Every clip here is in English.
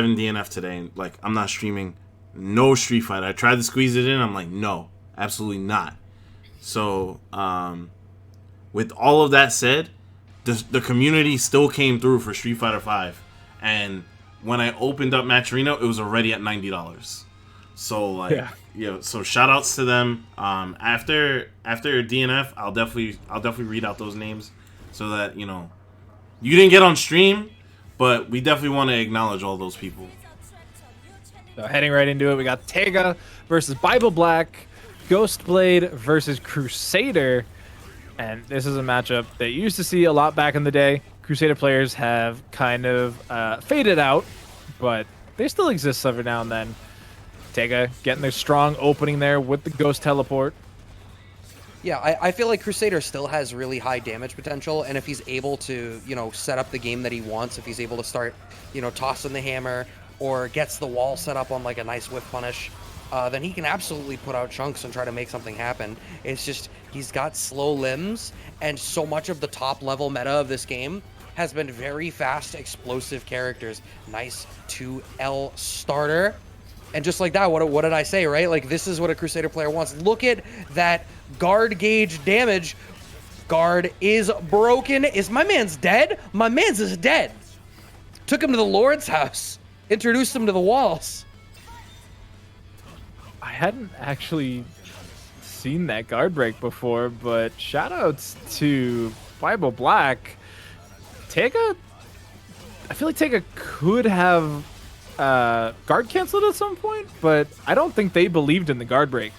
DNF today, and like I'm not streaming no Street Fighter. I tried to squeeze it in. I'm like, no, absolutely not. So, with all of that said, the community still came through for Street Fighter 5, and when I opened up Match Arena, it was already at $90. So like, yeah. So shout outs to them. After DNF, I'll definitely read out those names so that you didn't get on stream, but we definitely want to acknowledge all those people. So heading right into it, we got Teiga versus Bible Black, GhostBlade versus Crusader, and this is a matchup that you used to see a lot back in the day. Crusader players have kind of faded out, but they still exist every now and then. Teiga getting their strong opening there with the Ghost Teleport. Yeah, I feel like Crusader still has really high damage potential, and if he's able to, set up the game that he wants, if he's able to start, tossing the hammer, or gets the wall set up on like a nice whiff punish, then he can absolutely put out chunks and try to make something happen. It's just, he's got slow limbs, and so much of the top level meta of this game has been very fast, explosive characters. Nice 2L starter. And just like that, what did I say, right? Like, this is what a Crusader player wants. Look at that guard gauge damage. Guard is broken. Is my man's dead? My man's is dead. Took him to the Lord's house. Introduced him to the walls. I hadn't actually seen that guard break before, but shoutouts to Bible Black. Teiga, I feel like Teiga could have guard canceled at some point, but I don't think they believed in the guard break.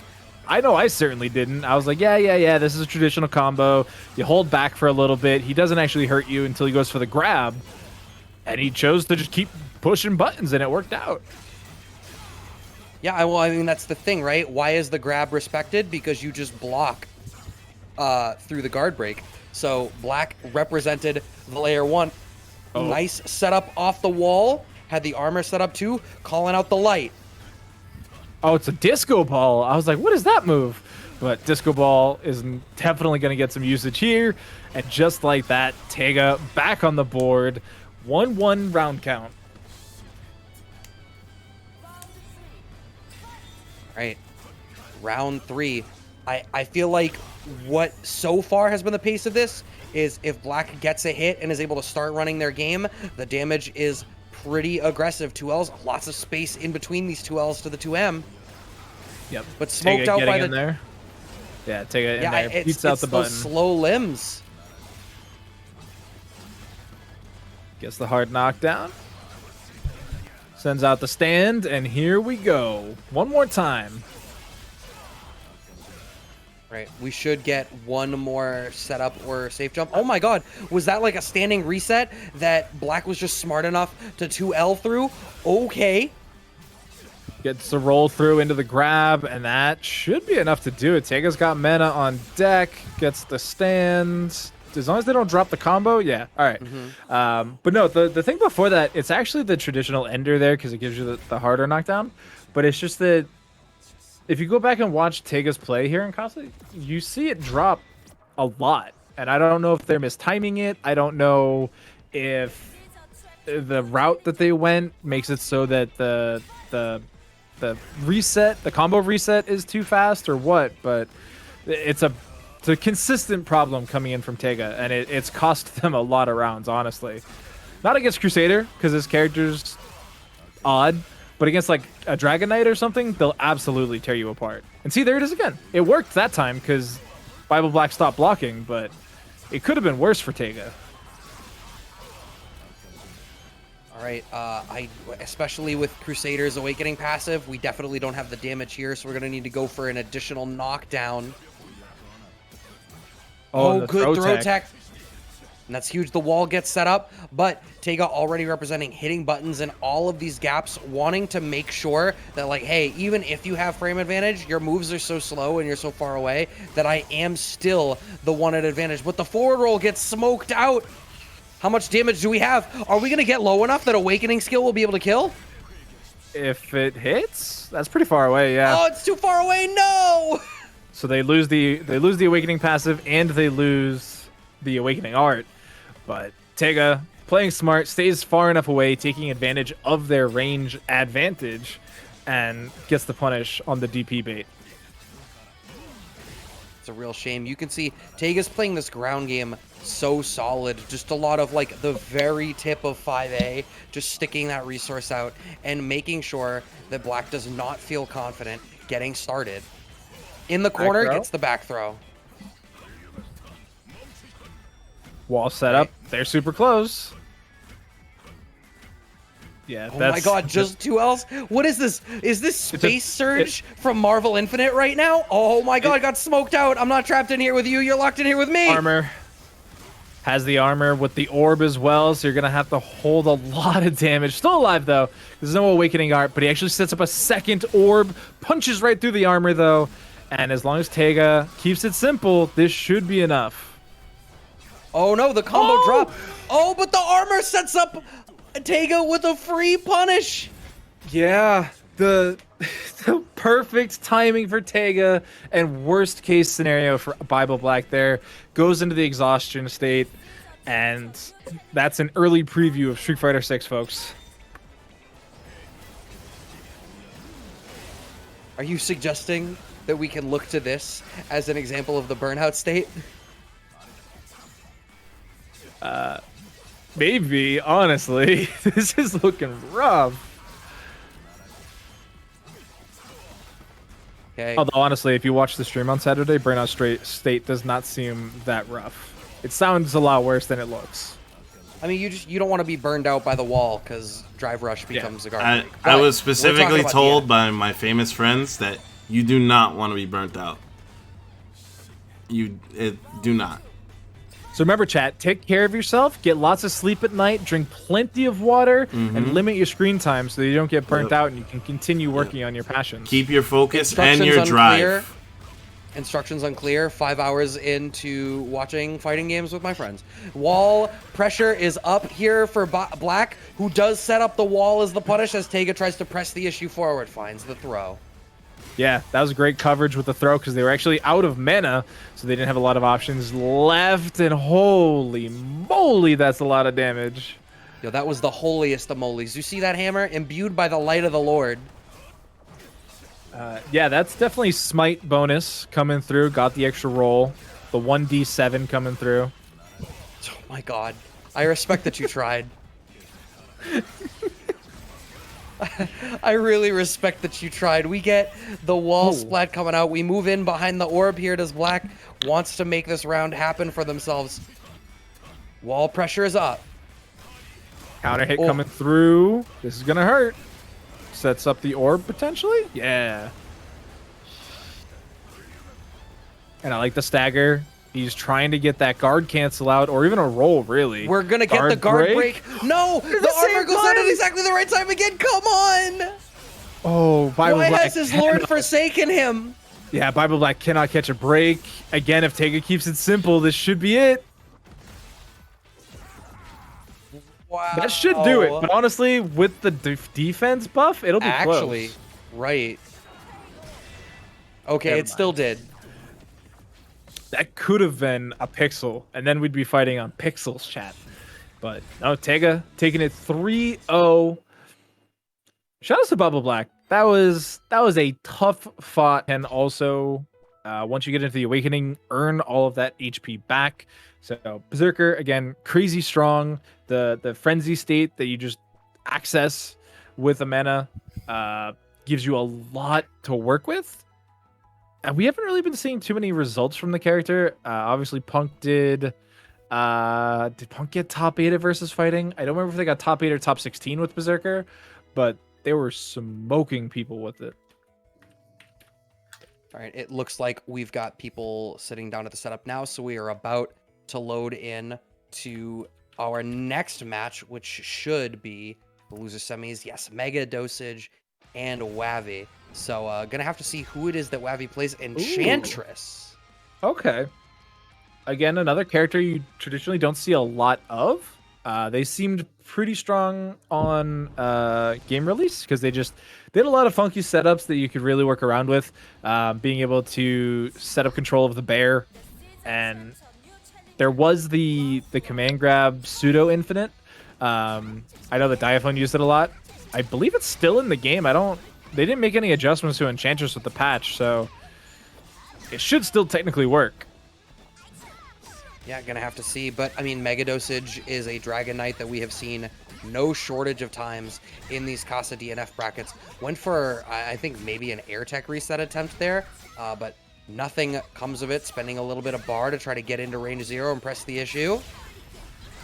I know I certainly didn't. I was like, yeah, this is a traditional combo. You hold back for a little bit. He doesn't actually hurt you until he goes for the grab, and he chose to just keep pushing buttons, and it worked out. Yeah, well, I mean, that's the thing, right? Why is the grab respected? Because you just block through the guard break. So Black represented the layer 1. Oh. Nice setup off the wall. Had the armor set up too, calling out the light. Oh, it's a disco ball. I was like, what is that move? But disco ball is definitely going to get some usage here. And just like that, Teiga back on the board. 1-1 round count. All right, round 3. I feel like what so far has been the pace of this is if Black gets a hit and is able to start running their game, the damage is pretty aggressive. 2Ls, lots of space in between these 2Ls to the 2M. Yep. But smoked Teiga out by the... in there. Yeah, Teiga in there. Beats out the those button. slow limbs. Gets the hard knockdown. Sends out the stand, and here we go. One more time. Right, we should get one more setup or safe jump. Oh my god, was that like a standing reset that Black was just smart enough to 2L through? Okay. Gets the roll through into the grab, and that should be enough to do it. Teiga's got mana on deck, gets the stand. As long as they don't drop the combo, yeah. All right. Mm-hmm. But no, the thing before that, it's actually the traditional ender there because it gives you the harder knockdown. But it's just that if you go back and watch Teiga's play here in Casa, you see it drop a lot. And I don't know if they're mistiming it. I don't know if the route that they went makes it so that the reset, the combo reset is too fast or what. But it's a consistent problem coming in from Teiga, and it's cost them a lot of rounds, honestly. Not against Crusader, because his character's odd, but against like a Dragon Knight or something, they'll absolutely tear you apart. And see, there it is again. It worked that time because Bible Black stopped blocking, but it could have been worse for Teiga. All right, especially with Crusader's Awakening passive, we definitely don't have the damage here, so we're going to need to go for an additional knockdown. Oh, good throw tech. And that's huge. The wall gets set up, but Teiga already representing hitting buttons in all of these gaps, wanting to make sure that, like, hey, even if you have frame advantage, your moves are so slow and you're so far away that I am still the one at advantage. But the forward roll gets smoked out. How much damage do we have? Are we going to get low enough that Awakening skill will be able to kill? If it hits, that's pretty far away, yeah. Oh, it's too far away. No! So they lose the Awakening passive and they lose the Awakening art. But Teiga playing smart, stays far enough away, taking advantage of their range advantage, and gets the punish on the DP bait. It's a real shame. You can see Teiga's playing this ground game so solid. Just a lot of like the very tip of 5A, just sticking that resource out and making sure that Black does not feel confident getting started. In the corner, gets the back throw. Wall set up. They're super close. Yeah, oh my god, just 2Ls? What is this? Is this Space Surge from Marvel Infinite right now? Oh my god, got smoked out. I'm not trapped in here with you. You're locked in here with me. Armor. Has the armor with the orb as well, so you're going to have to hold a lot of damage. Still alive, though. There's no Awakening Art, but he actually sets up a second orb. Punches right through the armor, though. And as long as Teiga keeps it simple, this should be enough. Oh no, the combo drop. Oh, but the armor sets up Teiga with a free punish. Yeah, the perfect timing for Teiga and worst case scenario for Bible Black there. Goes into the exhaustion state, and that's an early preview of Street Fighter 6, folks. Are you suggesting that we can look to this as an example of the burnout state? Maybe, honestly. This is looking rough. Okay. Although, honestly, if you watch the stream on Saturday, Burnout State does not seem that rough. It sounds a lot worse than it looks. I mean, you don't want to be burned out by the wall because Drive Rush becomes a garbage. I was specifically told by my famous friends that you do not want to be burnt out. You do not. So remember, chat, take care of yourself, get lots of sleep at night, drink plenty of water, and limit your screen time so that you don't get burnt out and you can continue working on your passions. Keep your focus and your drive. Instructions unclear. 5 hours into watching fighting games with my friends. Wall pressure is up here for Black, who does set up the wall as the punish as Teiga tries to press the issue forward. Finds the throw. Yeah, that was great coverage with the throw because they were actually out of mana, so they didn't have a lot of options left, and holy moly, that's a lot of damage. Yo, that was the holiest of molies. You see that hammer? Imbued by the light of the Lord. Yeah, that's definitely smite bonus coming through. Got the extra roll. The 1d7 coming through. Oh my god. I respect that you tried. I really respect that you tried. We get the wall splat coming out. We move in behind the orb here. Does Black wants to make this round happen for themselves. Wall pressure is up. Counter hit coming through. This is going to hurt. Sets up the orb potentially. Yeah. And I like the stagger. He's trying to get that guard cancel out, or even a roll, really. We're going to get the guard break. No! The armor goes out at exactly the right time again. Come on! Oh, Bible Black. Why has his Lord forsaken him? Yeah, Bible Black cannot catch a break. Again, if Teiga keeps it simple, this should be it. Wow. That should do it. But honestly, with the defense buff, it'll be close. Right. Okay, it still did. That could have been a pixel, and then we'd be fighting on pixels, chat. But no, Teiga taking it 3-0. Shout out to Bubble Black. That was a tough fought, and also once you get into the Awakening, earn all of that HP back. So Berserker again, crazy strong. The frenzy state that you just access with a mana gives you a lot to work with. And we haven't really been seeing too many results from the character. Obviously, Punk did Punk get top 8 at versus fighting? I don't remember if they got top 8 or top 16 with Berserker, but they were smoking people with it. All right, it looks like we've got people sitting down at the setup now, so we are about to load in to our next match, which should be the loser semis. Yes, MegaDosage and Wavi. So gonna have to see who it is that Wavi plays. Enchantress. Okay. Again, another character you traditionally don't see a lot of. They seemed pretty strong on game release because they had a lot of funky setups that you could really work around with. Being able to set up control of the bear, and there was the command grab pseudo infinite, I know that Diaphone used it a lot. I believe it's still in the game. They didn't make any adjustments to Enchantress with the patch, so it should still technically work. Yeah, gonna have to see. But I mean, MegaDosage is a Dragon Knight that we have seen no shortage of times in these Casa DNF brackets. Went for, I think, maybe an air tech reset attempt there, but nothing comes of it. Spending a little bit of bar to try to get into range 0 and press the issue.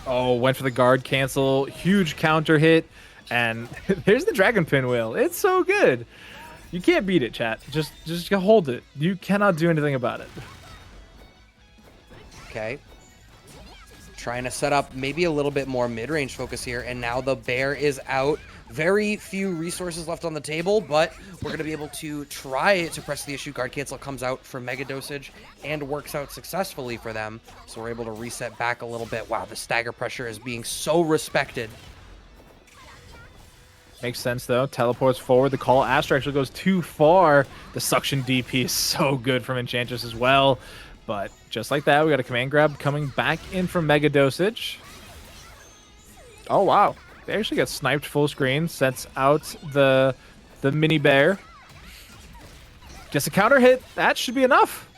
Oh, went for the guard cancel. Huge counter hit. And there's the Dragon Pinwheel. It's so good. You can't beat it, chat. Just hold it. You cannot do anything about it. Okay. Trying to set up maybe a little bit more mid-range focus here, and now the bear is out. Very few resources left on the table, but we're going to be able to try to press the issue. Guard cancel comes out for MegaDosage and works out successfully for them, so we're able to reset back a little bit. Wow, the stagger pressure is being so respected. Makes sense, though. Teleports forward. The call Astra actually goes too far. The suction DP is so good from Enchantress as well. But just like that, we got a command grab coming back in from MegaDosage. Oh, wow. They actually get sniped full screen. Sets out the mini bear. Just a counter hit. That should be enough.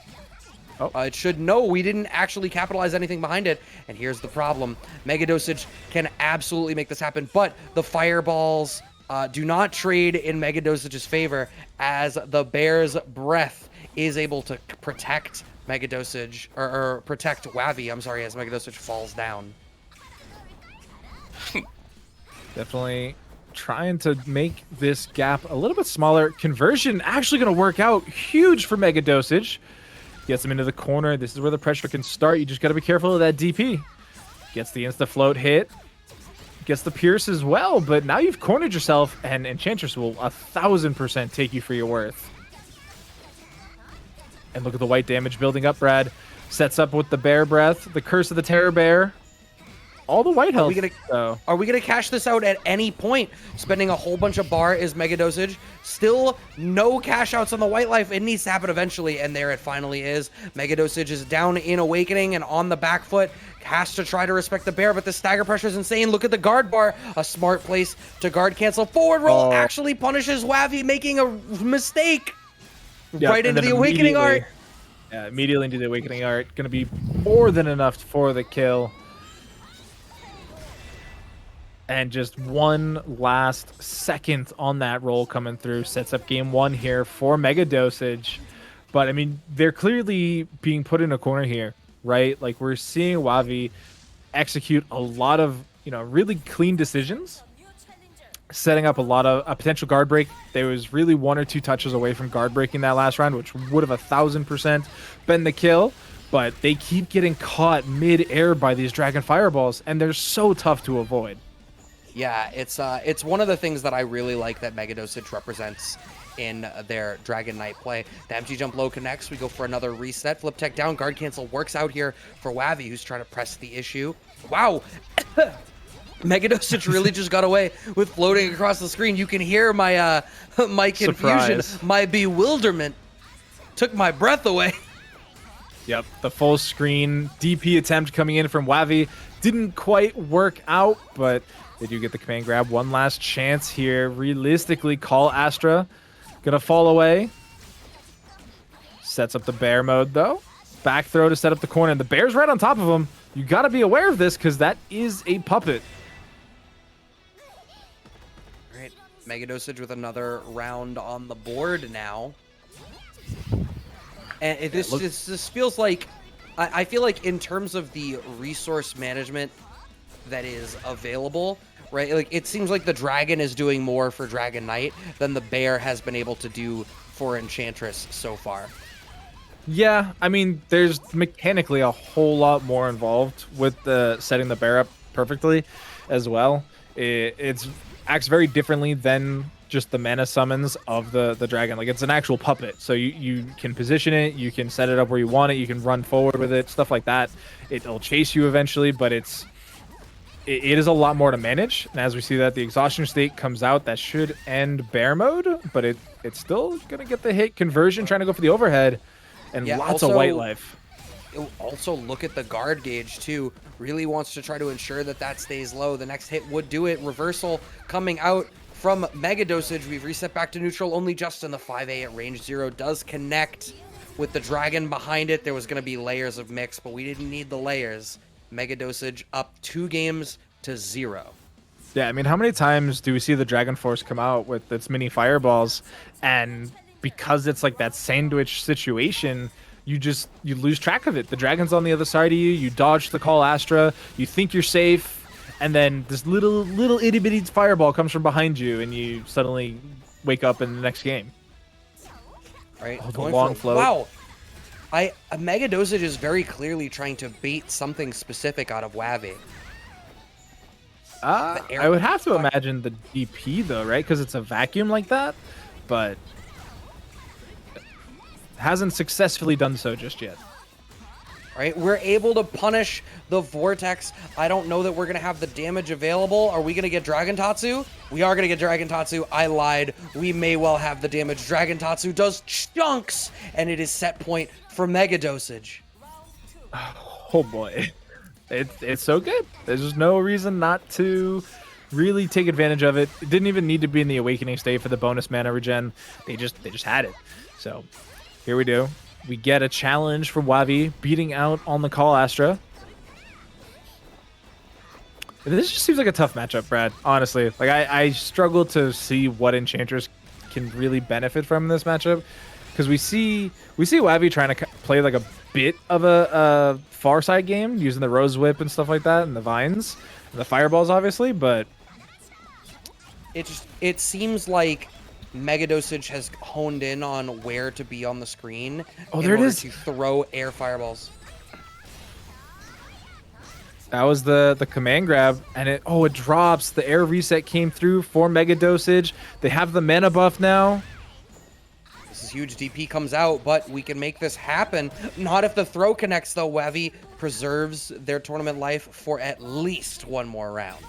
Oh. It should. No, we didn't actually capitalize anything behind it. And here's the problem. MegaDosage can absolutely make this happen, but the fireballs do not trade in MegaDosage's favor, as the bear's breath is able to protect MegaDosage, or protect Wavi, I'm sorry, as MegaDosage falls down. Definitely trying to make this gap a little bit smaller. Conversion actually going to work out huge for MegaDosage. Gets him into the corner. This is where the pressure can start. You just got to be careful of that DP. Gets the insta-float hit. Gets the pierce as well, but now you've cornered yourself, and Enchantress will 1000% take you for your worth. And look at the white damage building up, Brad. Sets up with the bear breath, the curse of the terror bear. All the white health. Are we gonna cash this out at any point? Spending a whole bunch of bar is MegaDosage. Still no cash outs on the white life. It needs to happen eventually, and there it finally is. MegaDosage is down in Awakening and on the back foot. Has to try to respect the bear, but the stagger pressure is insane. Look at the guard bar. A smart place to guard cancel. Forward roll actually punishes Wavi, making a mistake. Yep, right into the Awakening art. Yeah, immediately into the Awakening art. Gonna be more than enough for the kill. And just one last second on that roll coming through sets up game 1 here for MegaDosage. But I mean, they're clearly being put in a corner here, right? Like, we're seeing Wavi execute a lot of, really clean decisions, setting up a lot of a potential guard break. There was really 1 or 2 touches away from guard breaking that last round, which would have 1000% been the kill. But they keep getting caught mid-air by these Dragon Fireballs, and they're so tough to avoid. Yeah, it's one of the things that I really like that MegaDosage represents in their Dragon Knight play. The empty jump low connects. We go for another reset. Flip tech down. Guard cancel works out here for Wavi, who's trying to press the issue. Wow. MegaDosage really just got away with floating across the screen. You can hear my my confusion, my bewilderment. Took my breath away. Yep, the full screen DP attempt coming in from Wavi didn't quite work out, but they do get the command grab. One last chance here. Realistically, call Astra. Gonna fall away. Sets up the bear mode, though. Back throw to set up the corner. And the bear's right on top of him. You gotta be aware of this, because that is a puppet. All right, MegaDosage with another round on the board now. And this feels like... I feel like in terms of the resource management that is available, right? Like, it seems like the Dragon is doing more for Dragon Knight than the bear has been able to do for Enchantress so far. Yeah, I mean, there's mechanically a whole lot more involved with the setting the bear up perfectly as well. It acts very differently than just the mana summons of the dragon. Like, it's an actual puppet, so you can position it, you can set it up where you want it, you can run forward with it, stuff like that. It'll chase you eventually, but it is a lot more to manage. And as we see that the exhaustion state comes out, that should end bear mode, but it's still gonna get the hit. Conversion trying to go for the overhead, and lots of white life. also look at the guard gauge too. Really wants to try to ensure that that stays low. The next hit would do it. Reversal coming out from MegaDosage. We've reset back to neutral only just in the 5A at range 0. Does connect with the dragon behind it. There was going to be layers of mix, but we didn't need the layers. MegaDosage up 2 games to 0. Yeah, I mean, how many times do we see the Dragon Force come out with its mini fireballs, and because it's like that sandwich situation, you lose track of it. The dragon's on the other side of you. You dodge the Call Astra. You think you're safe, and then this little itty bitty fireball comes from behind you, and you suddenly wake up in the next game. All right, the long float. Wow, MegaDosage is very clearly trying to bait something specific out of Wavi. I would have to imagine the DP though, right? Because it's a vacuum like that, but hasn't successfully done so just yet. Right, we're able to punish the Vortex. I don't know that we're gonna have the damage available. Are we gonna get Dragon Tatsu? We are gonna get Dragon Tatsu. I lied. We may well have the damage. Dragon Tatsu does chunks, and it is set point for MegaDosage. Oh boy. It's so good. There's just no reason not to really take advantage of it. It didn't even need to be in the Awakening state for the bonus mana regen. They just had it. So here we do. We get a challenge from Wavi beating out on the Call Astra. This just seems like a tough matchup, Brad. Honestly, like I struggle to see what Enchantress can really benefit from this matchup, because we see Wavi trying to play like a bit of a far side game using the Rose Whip and stuff like that, and the vines, and the fireballs, obviously. But it seems like MegaDosage has honed in on where to be on the screen. Oh, there it is. To throw air fireballs. That was the command grab, and it drops. The air reset came through for MegaDosage. They have the mana buff now. This is huge. DP comes out, but we can make this happen. Not if the throw connects, though. Wavi preserves their tournament life for at least one more round.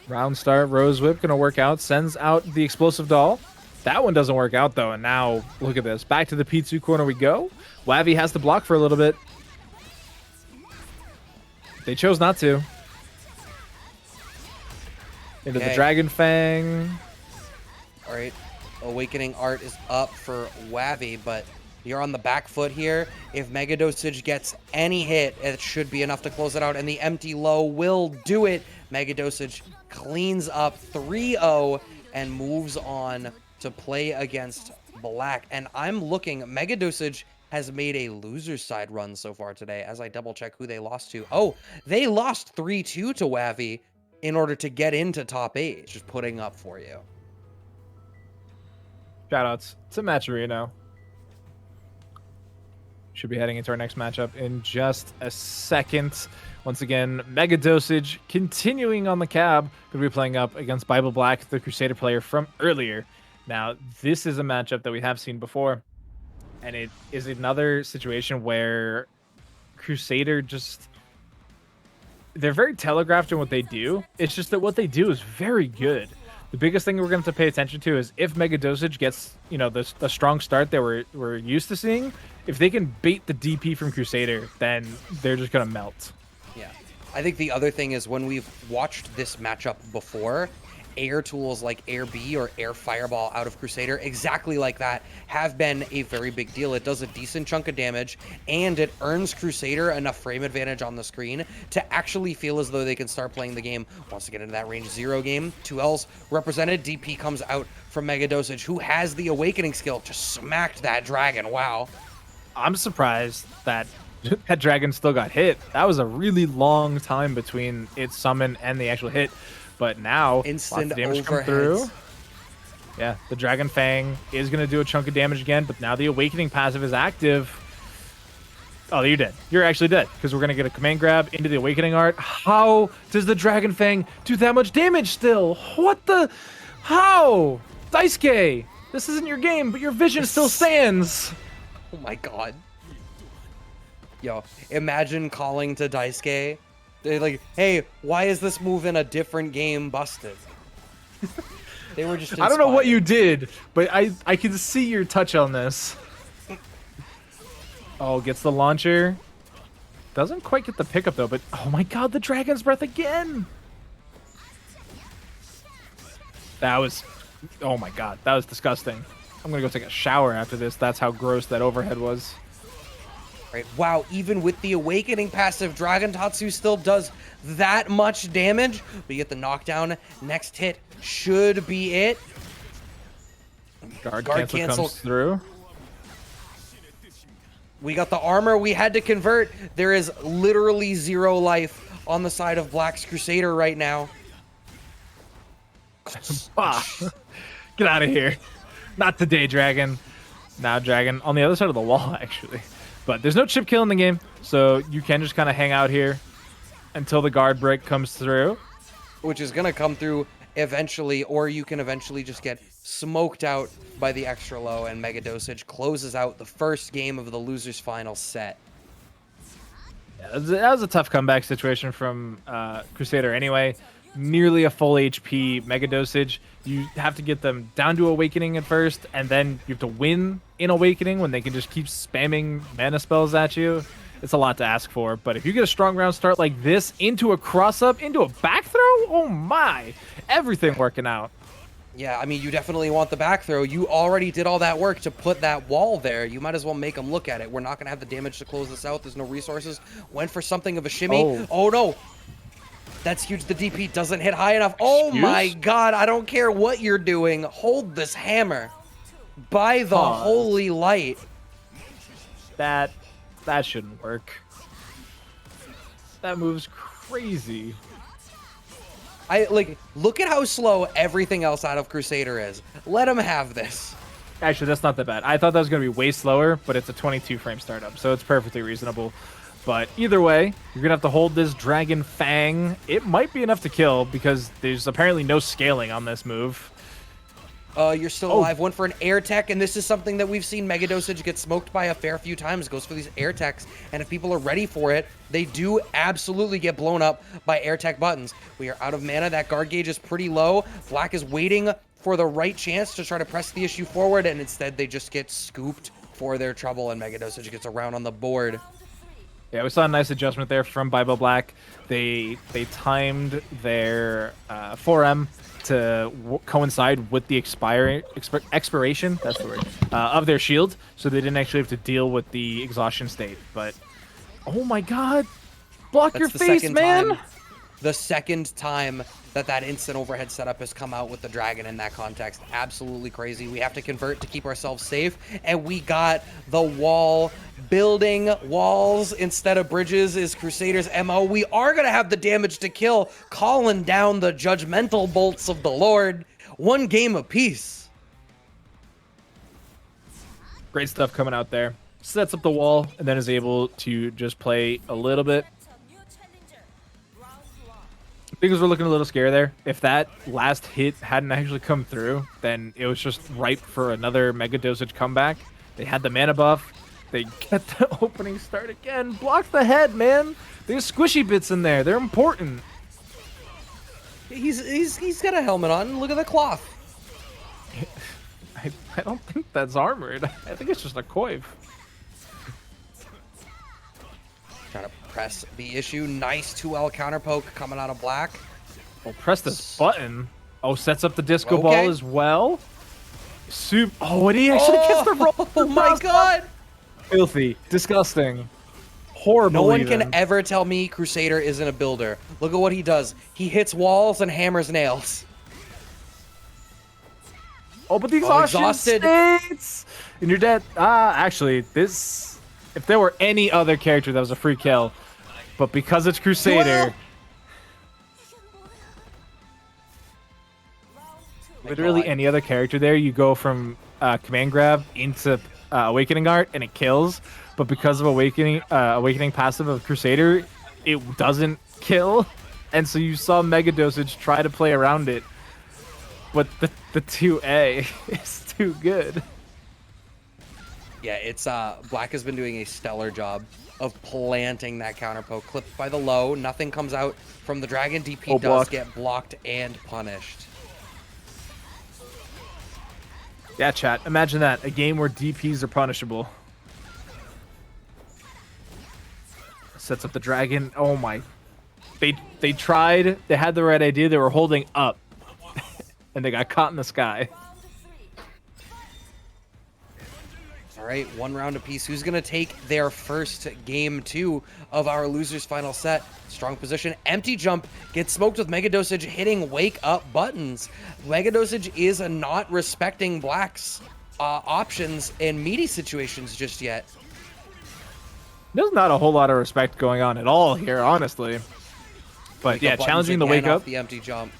Round start, Rose Whip gonna work out. Sends out the Explosive Doll. That one doesn't work out though, and now look at this. Back to the P2 corner we go. Wavi has to block for a little bit. They chose not to. Into the Dragon Fang. All right, Awakening Art is up for Wavi, but you're on the back foot here. If MegaDosage gets any hit, it should be enough to close it out, and the empty low will do it. MegaDosage cleans up 3-0 and moves on to play against Black. And I'm looking, MegaDosage has made a loser's side run so far today, as I double check who they lost to. Oh, they lost 3-2 to Wavi in order to get into top 8. Just putting up for you. Shoutouts to Matcherino. Should be heading into our next matchup in just a second. Once again, MegaDosage continuing on the cab. Could be playing up against Bible Black, the Crusader player from earlier. Now, this is a matchup that we have seen before, and it is another situation where Crusader they're very telegraphed in what they do. It's just that what they do is very good. The biggest thing we're going to have to pay attention to is if MegaDosage gets, the strong start that we're used to seeing. If they can bait the DP from Crusader, then they're just going to melt. Yeah. I think the other thing is when we've watched this matchup before, air tools like Air B or Air Fireball out of Crusader, exactly like that, have been a very big deal. It does a decent chunk of damage, and it earns Crusader enough frame advantage on the screen to actually feel as though they can start playing the game. Wants to get into that range 0 game. 2Ls represented. DP comes out from MegaDosage, who has the Awakening skill. Just smacked that dragon. Wow. I'm surprised that that dragon still got hit. That was a really long time between its summon and the actual hit. But now, instant damage come through. Yeah, the Dragon Fang is going to do a chunk of damage again, but now the Awakening passive is active. Oh, you're dead. You're actually dead, because we're going to get a command grab into the Awakening Art. How does the Dragon Fang do that much damage still? What the? How? Daisuke, this isn't your game, but your vision still stands. Oh my god. Yo, imagine calling to Daisuke. They're like, hey, why is this move in a different game busted? They were just inspired. I don't know what you did, but I can see your touch on this. Oh, gets the launcher. Doesn't quite get the pickup though, but oh my god, the Dragon's Breath again! That was, oh my god, that was disgusting. I'm gonna go take a shower after this. That's how gross that overhead was. Right. Wow, even with the Awakening passive, Dragon Tatsu still does that much damage. We get the knockdown. Next hit should be it. Guard cancel comes through. We got the armor we had to convert. There is literally 0 life on the side of Black's Crusader right now. Ah, get out of here. Not today, Dragon. Now, Dragon. On the other side of the wall, actually. But there's no chip kill in the game, so you can just kind of hang out here until the guard break comes through. Which is going to come through eventually, or you can eventually just get smoked out by the extra low, and MegaDosage closes out the first game of the loser's final set. Yeah, that was a tough comeback situation from Crusader anyway. Nearly a full HP MegaDosage. You have to get them down to Awakening at first, and then you have to win in Awakening when they can just keep spamming mana spells at you. It's a lot to ask for, but if you get a strong round start like this into a cross-up, into a back throw, oh my! Everything working out. Yeah, I mean, you definitely want the back throw. You already did all that work to put that wall there. You might as well make them look at it. We're not going to have the damage to close this out. There's no resources. Went for something of a shimmy. Oh no! That's huge. The DP doesn't hit high enough. Oh my god, I don't care what you're doing. Hold this hammer. By the holy light. That shouldn't work. That move's crazy. Look at how slow everything else out of Crusader is. Let him have this. Actually, that's not that bad. I thought that was going to be way slower, but it's a 22 frame startup, so it's perfectly reasonable. But either way, you're going to have to hold this Dragon Fang. It might be enough to kill because there's apparently no scaling on this move. You're still alive. Went for an air tech, and this is something that we've seen MegaDosage get smoked by a fair few times. Goes for these air techs, and if people are ready for it, they do absolutely get blown up by air tech buttons. We are out of mana. That guard gauge is pretty low. Black is waiting for the right chance to try to press the issue forward, and instead they just get scooped for their trouble, and MegaDosage gets around on the board. Yeah, we saw a nice adjustment there from Bible Black. They timed their 4M to coincide with the expiration, that's the word, of their shield, so they didn't actually have to deal with the exhaustion state. But, oh my god, block That's your the face, second man! time, the second time that instant overhead setup has come out with the Dragon in that context. Absolutely crazy. We have to convert to keep ourselves safe, and we got the wall. Building walls instead of bridges is Crusader's MO. We are going to have the damage to kill, calling down the judgmental bolts of the Lord. One game apiece. Great stuff coming out there. Sets up the wall, and then is able to just play a little bit. Things were looking a little scary there. If that last hit hadn't actually come through, then it was just ripe for another MegaDosage comeback. They had the mana buff. They get the opening start again. Block the head, man. There's squishy bits in there. They're important. He's got a helmet on. Look at the cloth. I don't think that's armored. I think it's just a coif. Trying to press the issue. Nice 2L counter poke coming out of Black. Oh, press this button. Oh, sets up the disco ball as well. Oh, and he actually gets the roll. Oh my god. Filthy. Disgusting. Horrible. No one can ever tell me Crusader isn't a builder. Look at what he does. He hits walls and hammers nails. Oh, but the exhaustion states! And you're dead. Actually, this... If there were any other character that was a free kill, but because it's Crusader... Literally any other character there, you go from command grab into Awakening Art, and it kills. But because of Awakening passive of Crusader, it doesn't kill. And so you saw MegaDosage try to play around it. But the 2A is too good. Yeah, it's Black has been doing a stellar job of planting that counter poke. Clipped by the low, nothing comes out from the Dragon. DP does get blocked and punished. Yeah, chat. Imagine that. A game where DPs are punishable. Sets up the dragon. Oh my. They tried. They had the right idea. They were holding up. And they got caught in the sky. All right, 1 round apiece. Who's going to take their first game 2 of our loser's final set? Strong position. Empty jump. Gets smoked with MegaDosage hitting wake up buttons. MegaDosage is not respecting Black's options in meaty situations just yet. There's not a whole lot of respect going on at all here, honestly. But yeah, challenging the wake up. The empty jump.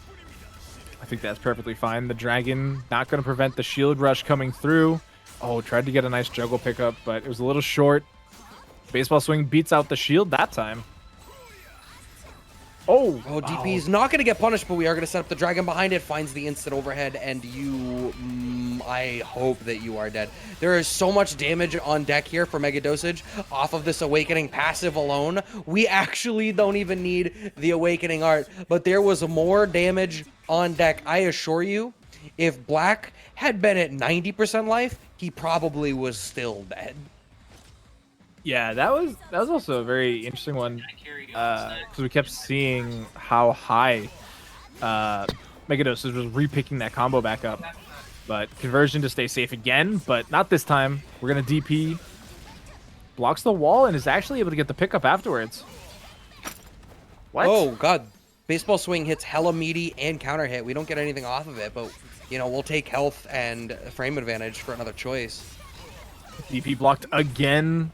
I think that's perfectly fine. The dragon not going to prevent the shield rush coming through. Oh, tried to get a nice juggle pickup, but it was a little short. Baseball swing beats out the shield that time. Oh, DP's not going to get punished, but we are going to set up the dragon behind it. Finds the instant overhead, and you... I hope that you are dead. There is so much damage on deck here for MegaDosage off of this Awakening passive alone. We actually don't even need the Awakening art, but there was more damage on deck. I assure you, if Black had been at 90% life, he probably was still dead. Yeah, that was also a very interesting one because we kept seeing how high MegaDosage was repicking that combo back up. But conversion to stay safe again, but not this time. We're going to DP. Blocks the wall and is actually able to get the pickup afterwards. What? Oh, God. Baseball swing hits hella meaty and counter hit. We don't get anything off of it, but, you know, we'll take health and frame advantage for another choice. DP blocked again.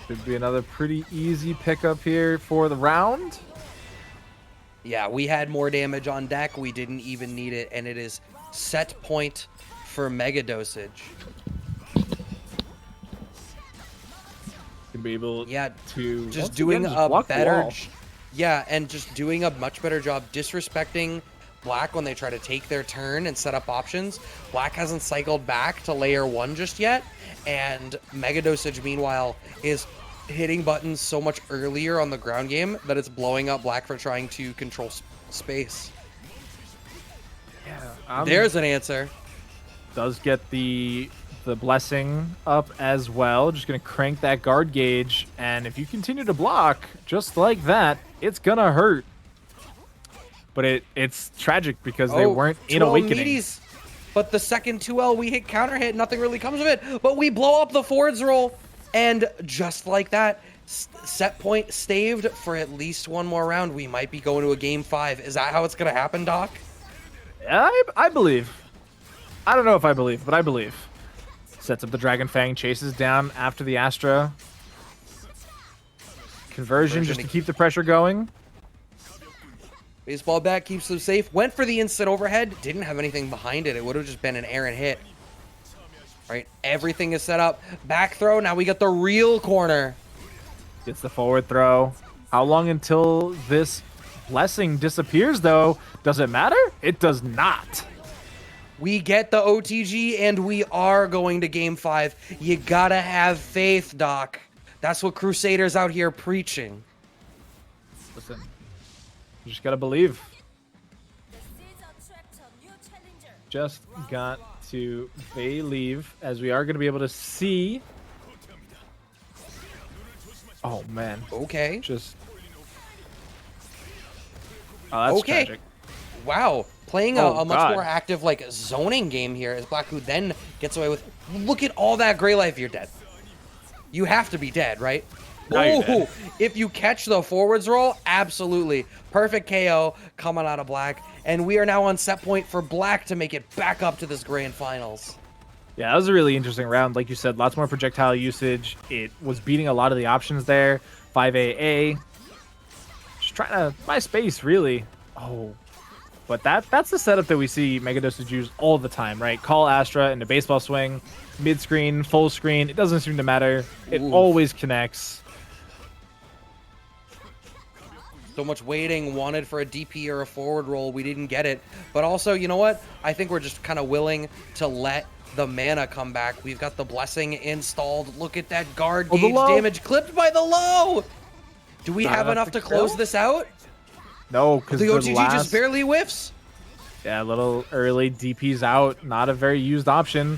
Should be another pretty easy pickup here for the round. Yeah, we had more damage on deck. We didn't even need it, and it is set point for MegaDosage. Can be able to just doing a better, and just doing a much better job disrespecting Black when they try to take their turn and set up options. Black hasn't cycled back to layer 1 just yet, and MegaDosage meanwhile is hitting buttons so much earlier on the ground game that it's blowing up Black for trying to control space. Yeah, there's an answer. Does get the blessing up as well. Just gonna crank that guard gauge, and if you continue to block just like that, it's gonna hurt. But it's tragic because they weren't in Awakening. Meaties, but the second 2L we hit counter hit, nothing really comes of it. But we blow up the forwards roll. And just like that, set point staved for at least one more round. We might be going to a game 5. Is that how it's going to happen, Doc? I believe. I don't know if I believe, but I believe. Sets up the Dragon Fang, chases down after the Astra. Conversion just to keep the pressure going. Baseball bat keeps them safe. Went for the instant overhead. Didn't have anything behind it. It would have just been an errant hit. Right, everything is set up. Back throw. Now we got the real corner. Gets the forward throw. How long until this blessing disappears, though? Does it matter? It does not. We get the OTG, and we are going to game 5. You gotta have faith, Doc. That's what Crusaders out here preaching. Listen, you just gotta believe. Just got to believe, as we are going to be able to see. Oh man. Okay. Just. Oh, that's okay. tragic. Wow. Playing a much more active like zoning game here as Black, who then gets away with. Look at all that gray life. You're dead. You have to be dead, right? Oh, if you catch the forwards roll, absolutely. Perfect KO coming out of Black. And we are now on set point for Black to make it back up to this grand finals. Yeah, that was a really interesting round. Like you said, lots more projectile usage. It was beating a lot of the options there. 5AA. Just trying to buy space, really. Oh. But that's the setup that we see MegaDosage use all the time, right? Call Astra into baseball swing, mid-screen, full screen. It doesn't seem to matter. It always connects. So much waiting, wanted for a DP or a forward roll. We didn't get it. But also, you know what? I think we're just kind of willing to let the mana come back. We've got the blessing installed. Look at that guard gauge damage clipped by the low. Do we have enough to close this out? No, because the OTG just barely whiffs. Yeah, a little early. DP's out. Not a very used option.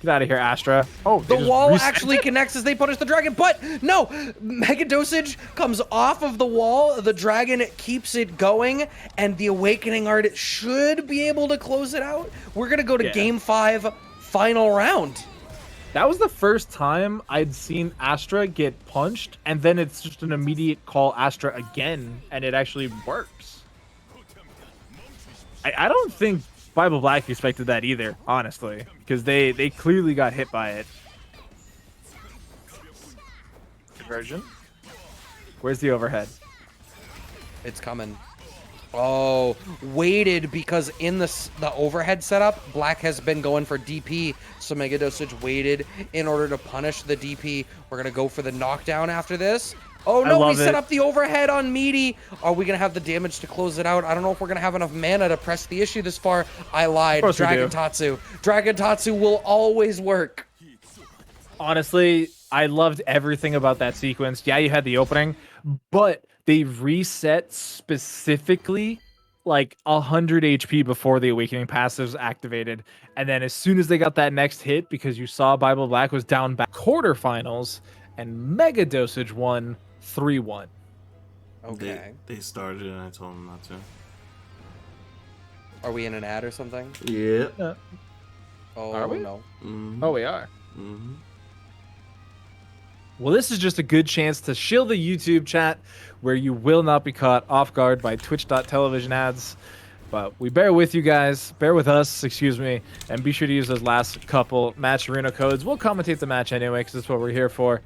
Get out of here, Astra. Oh, The wall actually connects as they punish the dragon, but no! MegaDosage comes off of the wall, the dragon keeps it going, and the Awakening Art should be able to close it out. We're gonna go to Game 5, final round. That was the first time I'd seen Astra get punched, and then it's just an immediate call Astra again, and it actually works. I don't think Bible Black expected that either, honestly, because they clearly got hit by it. Conversion. Where's the overhead? It's coming. Oh, waited because in the overhead setup, Black has been going for DP, so MegaDosage waited in order to punish the DP. We're going to go for the knockdown after this. Oh no, we set up the overhead on Meaty. Are we going to have the damage to close it out? I don't know if we're going to have enough mana to press the issue this far. I lied. Dragon Tatsu. Dragon Tatsu will always work. Honestly, I loved everything about that sequence. Yeah, you had the opening, but they reset specifically like 100 HP before the Awakening passives activated. And then as soon as they got that next hit, because you saw Bible Black was down back quarterfinals, and MegaDosage won 3-1. Okay. They started and I told them not to. Are we in an ad or something? Yeah. Oh, are we? No. Mm-hmm. Oh, we are. Mm-hmm. Well, this is just a good chance to shield the YouTube chat where you will not be caught off guard by twitch.tv ads. But we bear with you guys, bear with us, excuse me, and be sure to use those last couple match arena codes. We'll commentate the match anyway, because that's what we're here for.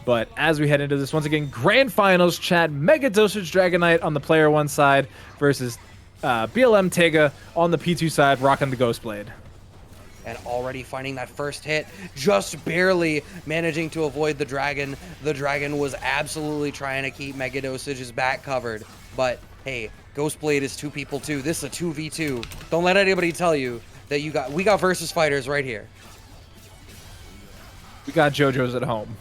But as we head into this, once again, grand finals, chat, MegaDosage Dragonite on the player 1 side versus BLM Teiga on the P2 side, rocking the GhostBlade. And already finding that first hit, just barely managing to avoid the dragon. The dragon was absolutely trying to keep MegaDosage's back covered. But hey, GhostBlade is 2 people too. This is a 2v2. Don't let anybody tell you that we got versus fighters right here. We got JoJo's at home.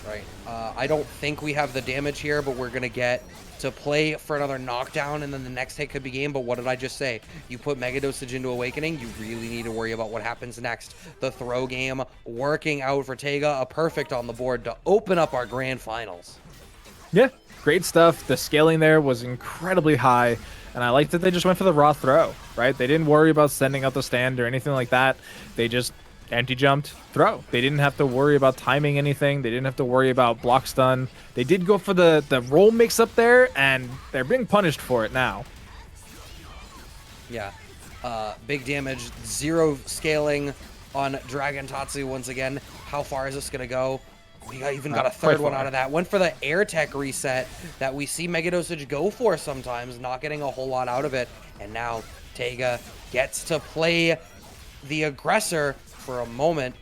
Right. I don't think we have the damage here, but we're gonna get to play for another knockdown, and then the next hit could be game. But what did I just say? You put MegaDosage into Awakening, you really need to worry about what happens next. The throw game working out for Teiga, a perfect on the board to open up our grand finals. Yeah, great stuff. The scaling there was incredibly high, and I like that they just went for the raw throw, right? They didn't worry about sending out the stand or anything like that. They just anti-jumped, throw. They didn't have to worry about timing anything. They didn't have to worry about block stun. They did go for the roll mix up there, and they're being punished for it now. Yeah. Big damage, 0 scaling on Dragon Tatsu once again. How far is this going to go? We even got a third one out of that. Went for the air tech reset that we see MegaDosage go for sometimes, not getting a whole lot out of it. And now Teiga gets to play the aggressor for a moment.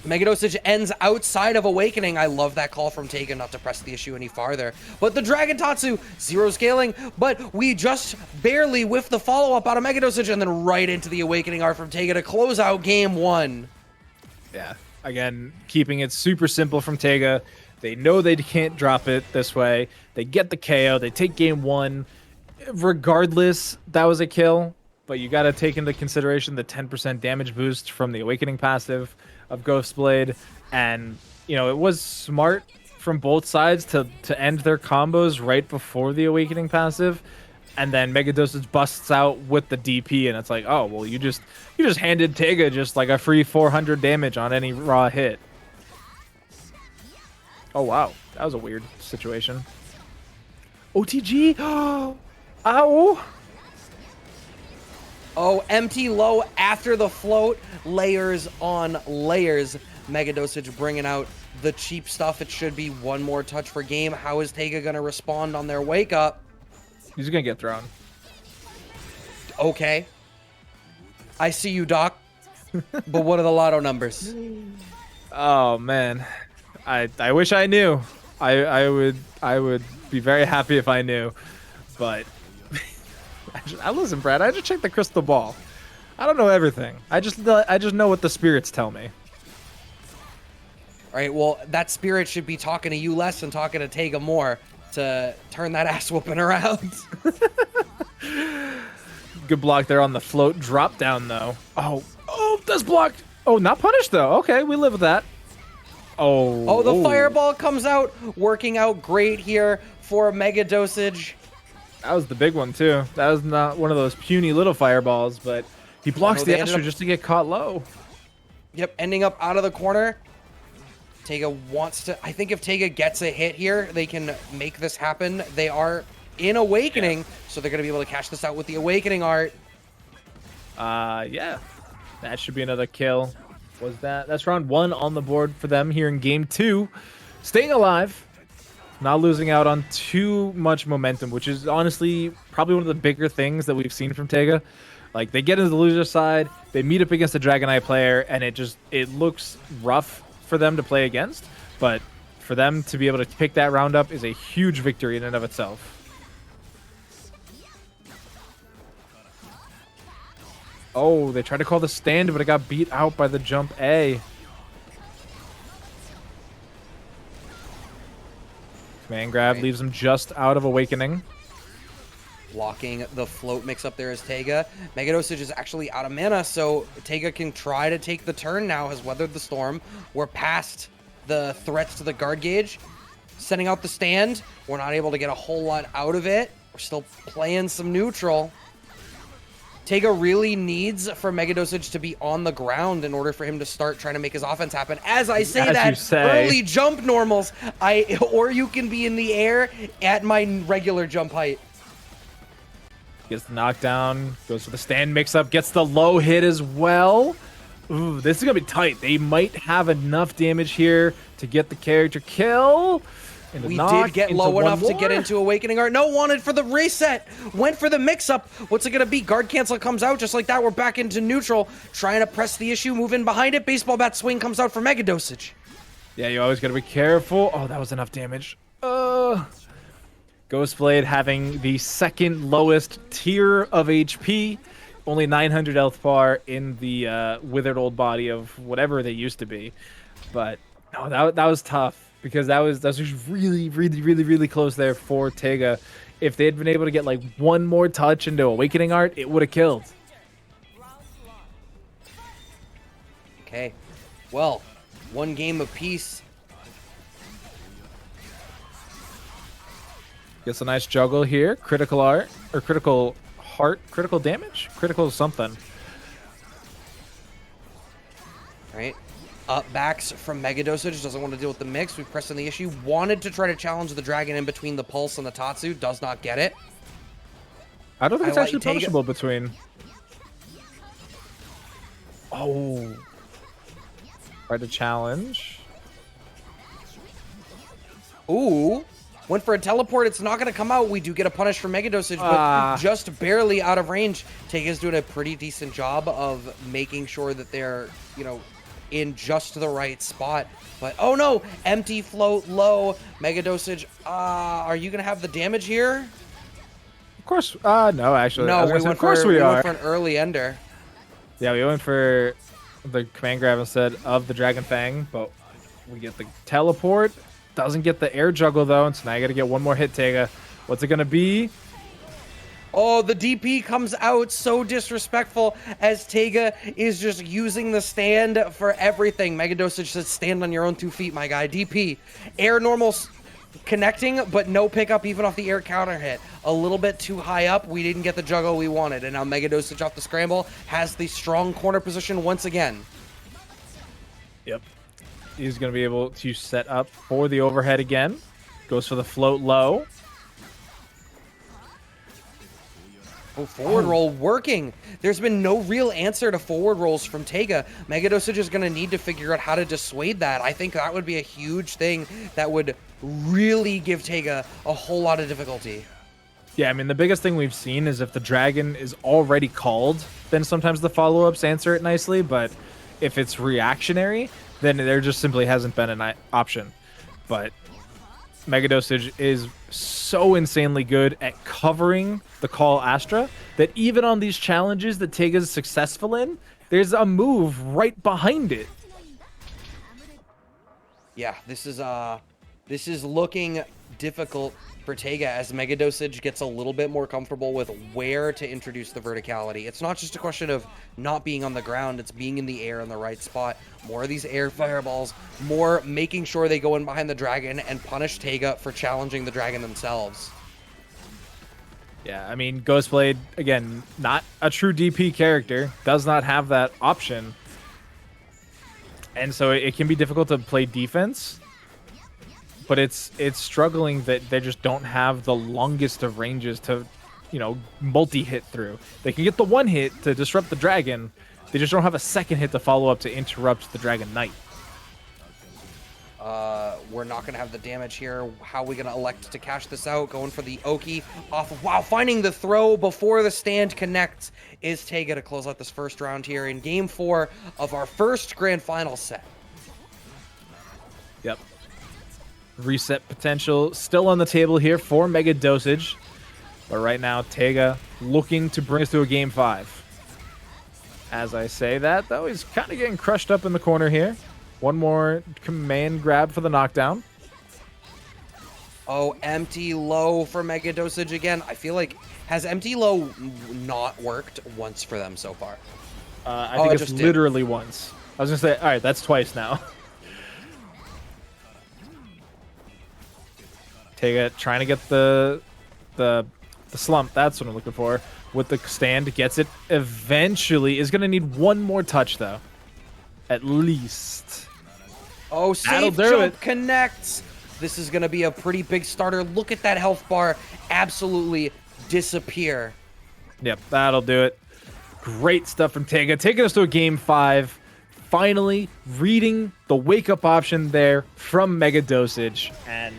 MegaDosage ends outside of Awakening. I love that call from Teiga not to press the issue any farther. But the Dragon Tatsu, 0 scaling, but we just barely whiff the follow-up out of MegaDosage and then right into the Awakening art from Teiga to close out game 1. Yeah, again, keeping it super simple from Teiga. They know they can't drop it this way. They get the KO. They take game 1. Regardless, that was a kill. But you got to take into consideration the 10% damage boost from the Awakening passive of GhostBlade. And, you know, it was smart from both sides to end their combos right before the Awakening passive. And then MegaDosage busts out with the DP, and it's like, oh, well, you just handed Teiga just like a free 400 damage on any raw hit. Oh, wow. That was a weird situation. OTG? Ow! Oh, empty low after the float. Layers on layers. MegaDosage bringing out the cheap stuff. It should be one more touch per game. How is Teiga going to respond on their wake up? He's going to get thrown. Okay. I see you, Doc. But what are the lotto numbers? Oh, man. I wish I knew. I would be very happy if I knew. But listen, Brad, I just checked the crystal ball. I don't know everything. I just know what the spirits tell me. All right, well, that spirit should be talking to you less and talking to Teiga more to turn that ass whooping around. Good block there on the float drop down though. Oh, that's blocked. Oh, not punished though. Okay, we live with that. Oh, the fireball comes out, working out great here for MegaDosage. That was the big one too. That was not one of those puny little fireballs, but he blocks the Astra just to get caught low. Yep, ending up out of the corner. Teiga wants to... I think if Teiga gets a hit here, they can make this happen. They are in Awakening, so they're going to be able to cash this out with the Awakening art. Yeah. That should be another kill. That's round 1 on the board for them here in game 2. Staying alive. Not losing out on too much momentum, which is honestly probably one of the bigger things that we've seen from Teiga. Like, they get into the loser side, they meet up against a Dragon Eye player, and it looks rough for them to play against, but for them to be able to pick that round up is a huge victory in and of itself. Oh, they tried to call the stand, but it got beat out by the jump A. Command grab leaves him just out of Awakening. Blocking the float mix up there is Teiga. MegaDosage is actually out of mana, so Teiga can try to take the turn now, has weathered the storm. We're past the threats to the guard gauge. Sending out the stand. We're not able to get a whole lot out of it. We're still playing some neutral. Teiga really needs for MegaDosage to be on the ground in order for him to start trying to make his offense happen. As I say early jump normals, or you can be in the air at my regular jump height. Gets the knockdown, goes for the stand mix-up, gets the low hit as well. Ooh, this is going to be tight. They might have enough damage here to get the character kill. We did get low enough to get into Awakening Art. No, wanted for the reset. Went for the mix-up. What's it going to be? Guard cancel comes out just like that. We're back into neutral. Trying to press the issue, move in behind it. Baseball bat swing comes out for MegaDosage. Yeah, you always got to be careful. Oh, that was enough damage. GhostBlade having the second lowest tier of HP. Only 900 health bar in the withered old body of whatever they used to be. But no, that was tough. Because that was really close there for Teiga. If they had been able to get like one more touch into Awakening Art, it would have killed. Okay, well, one game apiece. Gets a nice juggle here. Critical art or critical heart, critical damage, critical something. All right. Backs from MegaDosage, doesn't want to deal with the mix. We pressed on the issue. Wanted to try to challenge the dragon in between the Pulse and the Tatsu. Does not get it. I don't think it's actually punishable between. Oh. Try to challenge. Ooh. Went for a teleport. It's not going to come out. We do get a punish from MegaDosage, but just barely out of range. Teiga's doing a pretty decent job of making sure that they're, in just the right spot. But oh no, empty float low. MegaDosage, are you gonna have the damage here? Of course. No, actually. No, we went for an early ender. Yeah, we went for the command grab instead of the Dragon Fang, but we get the teleport. Doesn't get the air juggle though, and so now I gotta get one more hit, Teiga. What's it gonna be? Oh, the DP comes out, so disrespectful, as Teiga is just using the stand for everything. MegaDosage says, stand on your own 2 feet, my guy. DP. Air normal connecting, but no pickup even off the air counter hit. A little bit too high up. We didn't get the juggle we wanted. And now MegaDosage off the scramble has the strong corner position once again. Yep. He's going to be able to set up for the overhead again. Goes for the float low. Oh, forward roll working. There's been no real answer to forward rolls from Teiga. MegaDosage is going to need to figure out how to dissuade that. I think that would be a huge thing that would really give Teiga a whole lot of difficulty. Yeah, I mean, the biggest thing we've seen is if the dragon is already called, then sometimes the follow-ups answer it nicely. But if it's reactionary, then there just simply hasn't been an option. But MegaDosage is so insanely good at covering the call Astra that even on these challenges that Teiga is successful in, there's a move right behind it. Yeah, this is looking difficult for Teiga as MegaDosage gets a little bit more comfortable with where to introduce the verticality. It's not just a question of not being on the ground, it's being in the air in the right spot. More of these air fireballs, more making sure they go in behind the dragon and punish Teiga for challenging the dragon themselves. Yeah, I mean, GhostBlade, again, not a true DP character, does not have that option. And so it can be difficult to play defense, but it's struggling that they just don't have the longest of ranges to, you know, multi-hit through. They can get the one hit to disrupt the dragon, they just don't have a second hit to follow up to interrupt the Dragon Knight. We're not going to have the damage here. How are we going to elect to cash this out? Going for the Oki off of... Wow, finding the throw before the stand connects is Teiga to close out this first round here in Game 4 of our first Grand Final set. Yep. Reset potential still on the table here for MegaDosage. But right now, Teiga looking to bring us to a Game 5. As I say that, though, he's kind of getting crushed up in the corner here. One more command grab for the knockdown. Oh, empty low for MegaDosage again. I feel like, has empty low not worked once for them so far? I think it's literally once. I was going to say, all right, that's twice now. Teiga trying to get the slump. That's what I'm looking for. With the stand, gets it eventually. Is going to need one more touch, though. At least. Oh, safe jump connects. This is going to be a pretty big starter. Look at that health bar absolutely disappear. Yep, that'll do it. Great stuff from Teiga. Taking us to a Game 5. Finally reading the wake-up option there from MegaDosage. And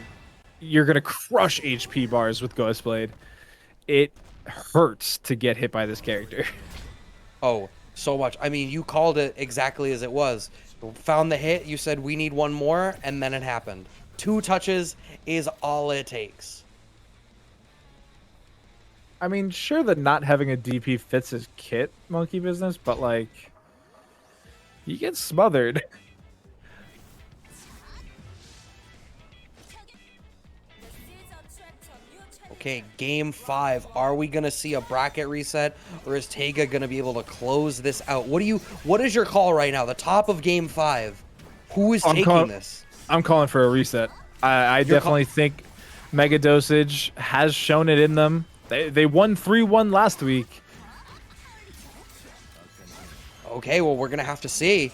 you're going to crush HP bars with GhostBlade. It hurts to get hit by this character. Oh, so much. I mean, you called it exactly as it was. Found the hit, you said we need one more, and then it happened. 2 touches is all it takes. I mean, sure that not having a DP fits his kit, monkey business, but like, you get smothered. Okay, Game 5. Are we gonna see a bracket reset, or is Teiga gonna be able to close this out? What is your call right now? The top of Game 5. Who is taking this? I'm calling for a reset. I definitely think MegaDosage has shown it in them. They won 3-1 last week. Okay, well, we're gonna have to see.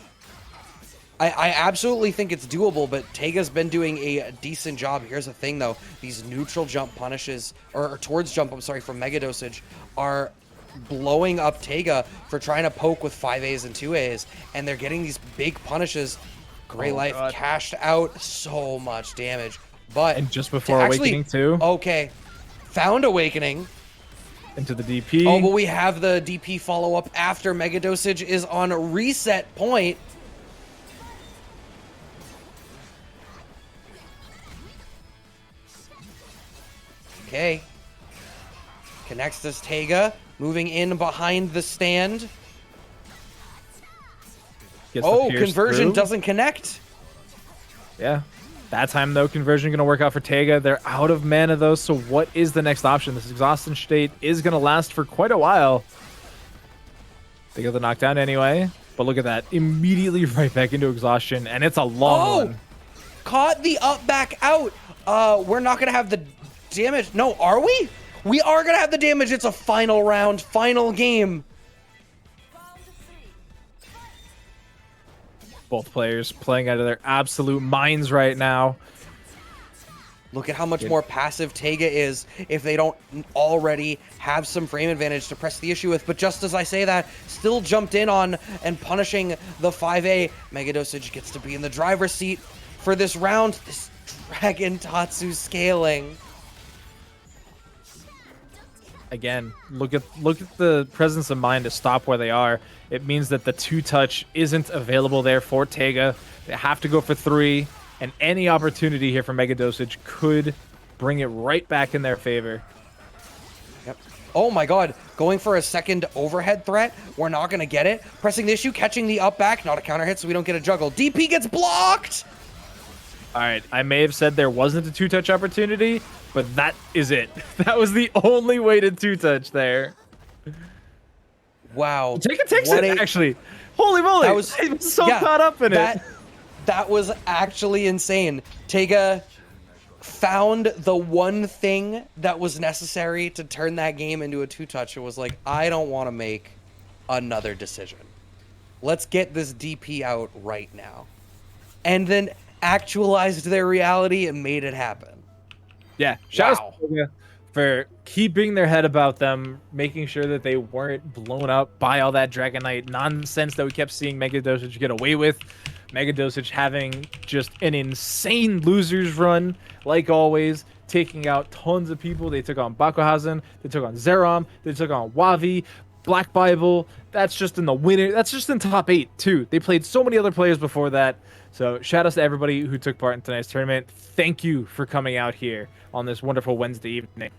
I absolutely think it's doable, but Teiga's been doing a decent job. Here's the thing, though. These neutral jump punishes, or towards jump, I'm sorry, from MegaDosage, are blowing up Teiga for trying to poke with 5As and 2As, and they're getting these big punishes. Great Life cashed out so much damage. But and just before Awakening, too. Okay. Found Awakening. Into the DP. Oh, but we have the DP follow-up after MegaDosage is on a reset point. Okay. Connects this Teiga. Moving in behind the stand. Oh, conversion doesn't connect. Yeah. That time, though, conversion going to work out for Teiga. They're out of mana, though, so what is the next option? This exhaustion state is going to last for quite a while. They get the knockdown anyway, but look at that. Immediately right back into exhaustion, and it's a long one. Caught the up back out. We're not going to have the damage. No, are we? We are going to have the damage. It's a final round, final game. Both players playing out of their absolute minds right now. Look at how much more passive Teiga is if they don't already have some frame advantage to press the issue with. But just as I say that, still jumped in on and punishing the 5A. MegaDosage gets to be in the driver's seat for this round. This Dragon Tatsu scaling. Again, look at the presence of mind to stop where they are. It means that the 2-touch isn't available there for Teiga. They have to go for 3, and any opportunity here for MegaDosage could bring it right back in their favor. Yep. Oh my god, going for a second overhead threat. We're not going to get it. Pressing the issue, catching the up back. Not a counter hit, so we don't get a juggle. DP gets blocked! All right, I may have said there wasn't a two-touch opportunity, but that is it. That was the only way to two-touch there. Wow. Teiga takes it, actually. Holy moly! I was so caught up in it. That was actually insane. Teiga found the one thing that was necessary to turn that game into a two-touch. It was like, I don't want to make another decision. Let's get this DP out right now. And then actualized their reality and made it happen. Yeah, shout out to Teiga for keeping their head about them, making sure that they weren't blown up by all that Dragonite nonsense that we kept seeing MegaDosage get away with. MegaDosage having just an insane losers run, like always, taking out tons of people. They took on Bakuhazen, they took on Zerom, they took on Wavi, Black Bible. That's just in the winner. That's just in top 8 too. They played so many other players before that. So shout outs to everybody who took part in tonight's tournament. Thank you for coming out here on this wonderful Wednesday evening.